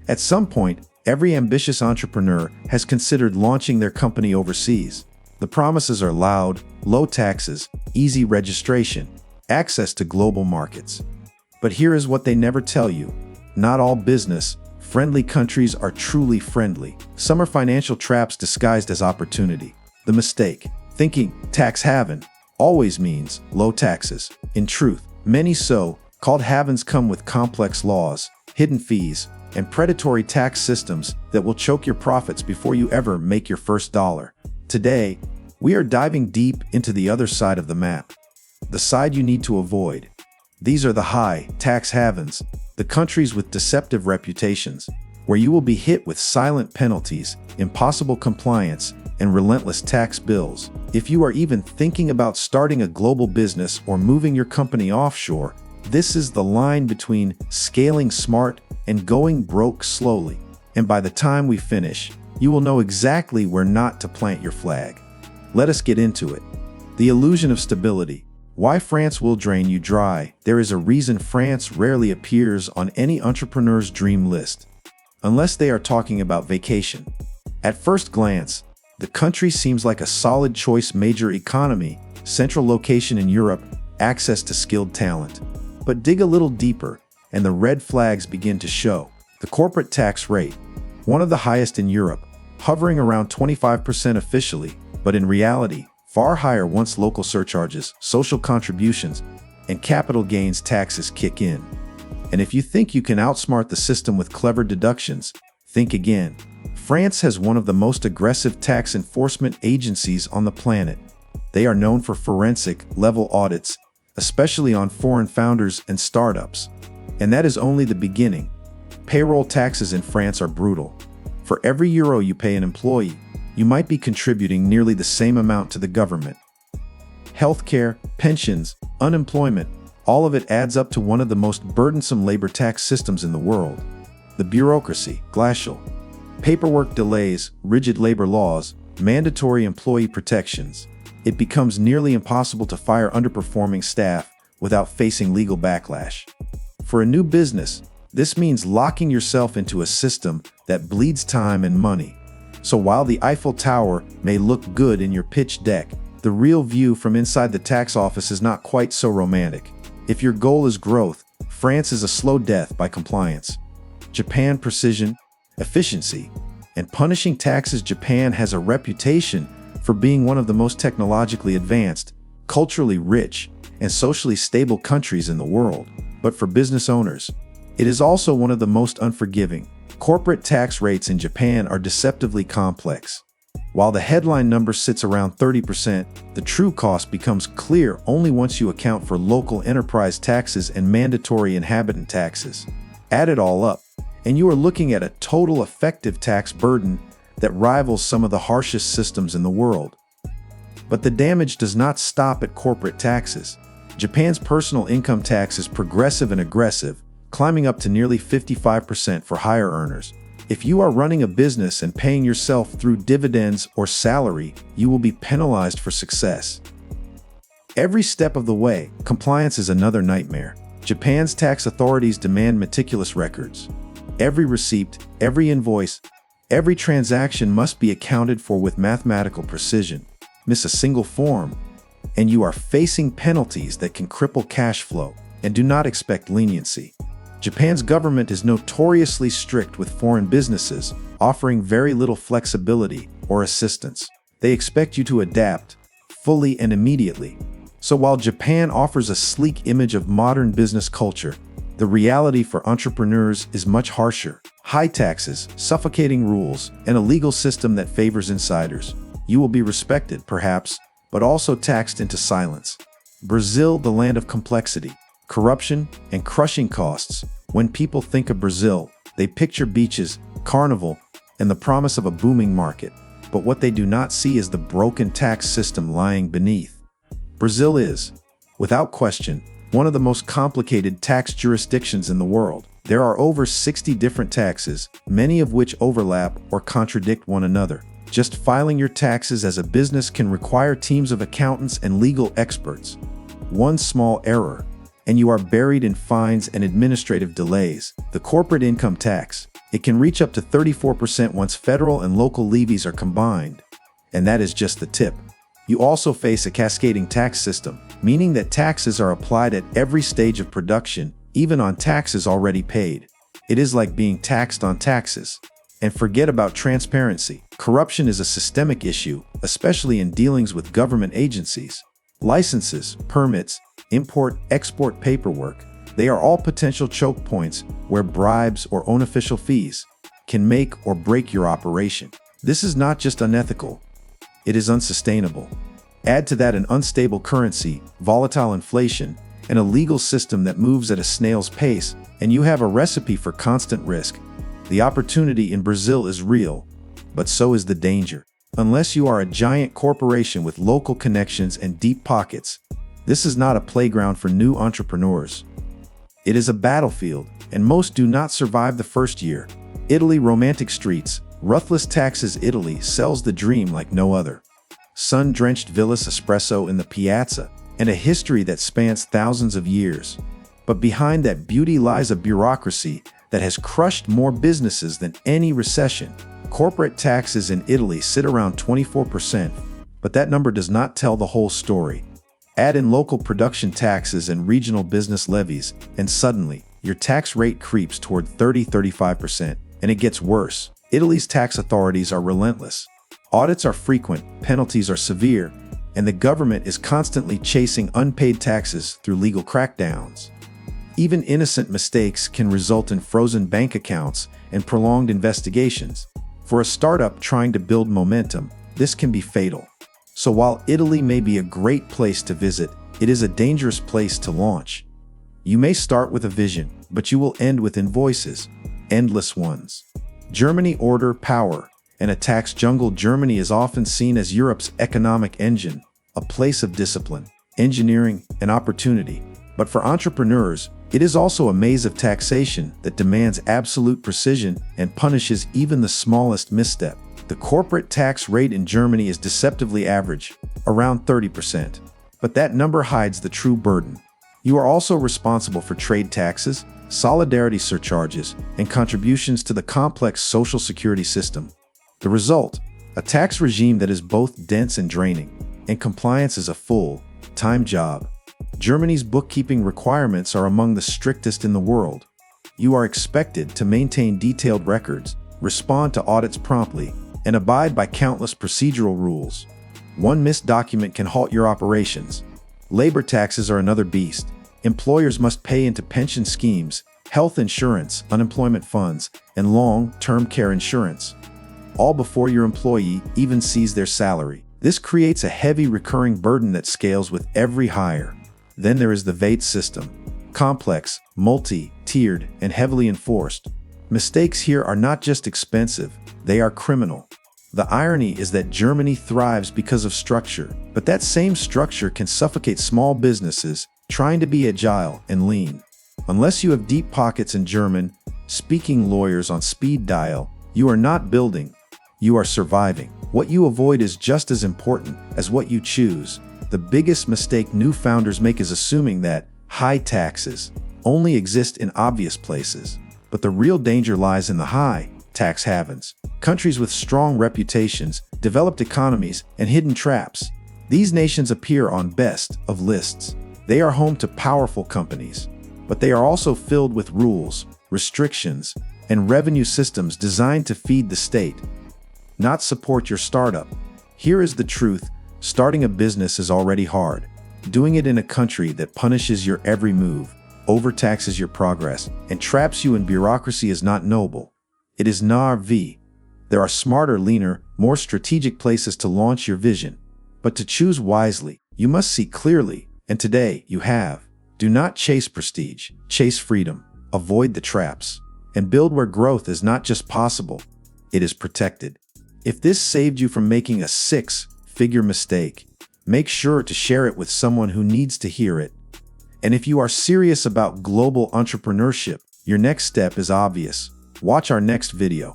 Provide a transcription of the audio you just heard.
At some point, every ambitious entrepreneur has considered launching their company overseas. The promises are loud: low taxes, easy registration, access to global markets. But here is what they never tell you. Not all business-friendly countries are truly friendly. Some are financial traps disguised as opportunity. The mistake: thinking tax haven always means low taxes. In truth, many so-called havens come with complex laws, hidden fees, and predatory tax systems that will choke your profits before you ever make your first dollar. Today, we are diving deep into the other side of the map, the side you need to avoid. These are the high tax havens, the countries with deceptive reputations, where you will be hit with silent penalties, impossible compliance, and relentless tax bills. If you are even thinking about starting a global business or moving your company offshore, this is the line between scaling smart and going broke slowly. And by the time we finish, you will know exactly where not to plant your flag. Let us get into it. The illusion of stability. Why France will drain you dry. There is a reason France rarely appears on any entrepreneur's dream list, unless they are talking about vacation. At first glance, the country seems like a solid choice: major economy, central location in Europe, access to skilled talent. But dig a little deeper, and the red flags begin to show. The corporate tax rate, one of the highest in Europe, hovering around 25% officially, but in reality, far higher once local surcharges, social contributions, and capital gains taxes kick in. And if you think you can outsmart the system with clever deductions, think again. France has one of the most aggressive tax enforcement agencies on the planet. They are known for forensic-level audits, especially on foreign founders and startups. And that is only the beginning. Payroll taxes in France are brutal. For every euro you pay an employee, you might be contributing nearly the same amount to the government. Healthcare, pensions, unemployment, all of it adds up to one of the most burdensome labor tax systems in the world. The bureaucracy, glacial. Paperwork delays, rigid labor laws, mandatory employee protections. It becomes nearly impossible to fire underperforming staff without facing legal backlash. For a new business, this means locking yourself into a system that bleeds time and money. So while the Eiffel Tower may look good in your pitch deck, the real view from inside the tax office is not quite so romantic. If your goal is growth, France is a slow death by compliance. Japan: precision, efficiency, and punishing taxes. Japan has a reputation for being one of the most technologically advanced, culturally rich, and socially stable countries in the world. But for business owners, it is also one of the most unforgiving. Corporate tax rates in Japan are deceptively complex. While the headline number sits around 30%, the true cost becomes clear only once you account for local enterprise taxes and mandatory inhabitant taxes. Add it all up, and you are looking at a total effective tax burden that rivals some of the harshest systems in the world. But the damage does not stop at corporate taxes. Japan's personal income tax is progressive and aggressive, climbing up to nearly 55% for higher earners. If you are running a business and paying yourself through dividends or salary, you will be penalized for success. Every step of the way, compliance is another nightmare. Japan's tax authorities demand meticulous records. Every receipt, every invoice, every transaction must be accounted for with mathematical precision. Miss a single form, and you are facing penalties that can cripple cash flow. And do not expect leniency. Japan's government is notoriously strict with foreign businesses, offering very little flexibility or assistance. They expect you to adapt, fully and immediately. So while Japan offers a sleek image of modern business culture, the reality for entrepreneurs is much harsher. High taxes, suffocating rules, and a legal system that favors insiders. You will be respected, perhaps, but also taxed into silence. Brazil, the land of complexity, corruption, and crushing costs. When people think of Brazil, they picture beaches, carnival, and the promise of a booming market. But what they do not see is the broken tax system lying beneath. Brazil is, without question, one of the most complicated tax jurisdictions in the world. There are over 60 different taxes, many of which overlap or contradict one another. Just filing your taxes as a business can require teams of accountants and legal experts. One small error, and you are buried in fines and administrative delays. The corporate income tax, It can reach up to 34% once federal and local levies are combined. And that is just the tip. You also face a cascading tax system, meaning that taxes are applied at every stage of production, even on taxes already paid. It is like being taxed on taxes. And forget about transparency. Corruption is a systemic issue, especially in dealings with government agencies. Licenses, permits, import-export paperwork, they are all potential choke points where bribes or unofficial fees can make or break your operation. This is not just unethical, it is unsustainable. Add to that an unstable currency, volatile inflation, and a legal system that moves at a snail's pace, and you have a recipe for constant risk. The opportunity in Brazil is real, but so is the danger. Unless you are a giant corporation with local connections and deep pockets, this is not a playground for new entrepreneurs. It is a battlefield, and most do not survive the first year. Italy romantic streets, ruthless taxes. Italy sells the dream like no other. Sun-drenched villas, espresso in the piazza, and a history that spans thousands of years. But behind that beauty lies a bureaucracy that has crushed more businesses than any recession. Corporate taxes in Italy sit around 24%, but that number does not tell the whole story. Add in local production taxes and regional business levies, and suddenly, your tax rate creeps toward 30–35%, and it gets worse. Italy's tax authorities are relentless. Audits are frequent, penalties are severe, and the government is constantly chasing unpaid taxes through legal crackdowns. Even innocent mistakes can result in frozen bank accounts and prolonged investigations. For a startup trying to build momentum, this can be fatal. So while Italy may be a great place to visit, it is a dangerous place to launch. You may start with a vision, but you will end with invoices, endless ones. Germany, order, power, and a tax jungle. Germany is often seen as Europe's economic engine, a place of discipline, engineering, and opportunity. But for entrepreneurs, it is also a maze of taxation that demands absolute precision and punishes even the smallest misstep. The corporate tax rate in Germany is deceptively average, around 30%. But that number hides the true burden. You are also responsible for trade taxes, solidarity surcharges, and contributions to the complex social security system. The result, a tax regime that is both dense and draining, and compliance is a full-time job. Germany's bookkeeping requirements are among the strictest in the world. You are expected to maintain detailed records, respond to audits promptly, and abide by countless procedural rules. One missed document can halt your operations. Labor taxes are another beast. Employers must pay into pension schemes, health insurance, unemployment funds, and long-term care insurance, all before your employee even sees their salary. This creates a heavy recurring burden that scales with every hire. Then there is the VAT system. Complex, multi-tiered, and heavily enforced. Mistakes here are not just expensive, they are criminal. The irony is that Germany thrives because of structure, but that same structure can suffocate small businesses trying to be agile and lean. Unless you have deep pockets in German-speaking lawyers on speed dial, you are not building, you are surviving. What you avoid is just as important as what you choose. The biggest mistake new founders make is assuming that high taxes only exist in obvious places. But the real danger lies in the high tax havens, countries with strong reputations, developed economies, and hidden traps. These nations appear on best of lists. They are home to powerful companies, but they are also filled with rules, restrictions, and revenue systems designed to feed the state, not support your startup. Here is the truth. Starting a business is already hard. Doing it in a country that punishes your every move, overtaxes your progress, and traps you in bureaucracy is not noble. It is naive. There are smarter, leaner, more strategic places to launch your vision. But to choose wisely, you must see clearly, and today you have. Do not chase prestige, chase freedom, avoid the traps, and build where growth is not just possible, it is protected. If this saved you from making a six-figure mistake, make sure to share it with someone who needs to hear it. And if you are serious about global entrepreneurship, your next step is obvious. Watch our next video.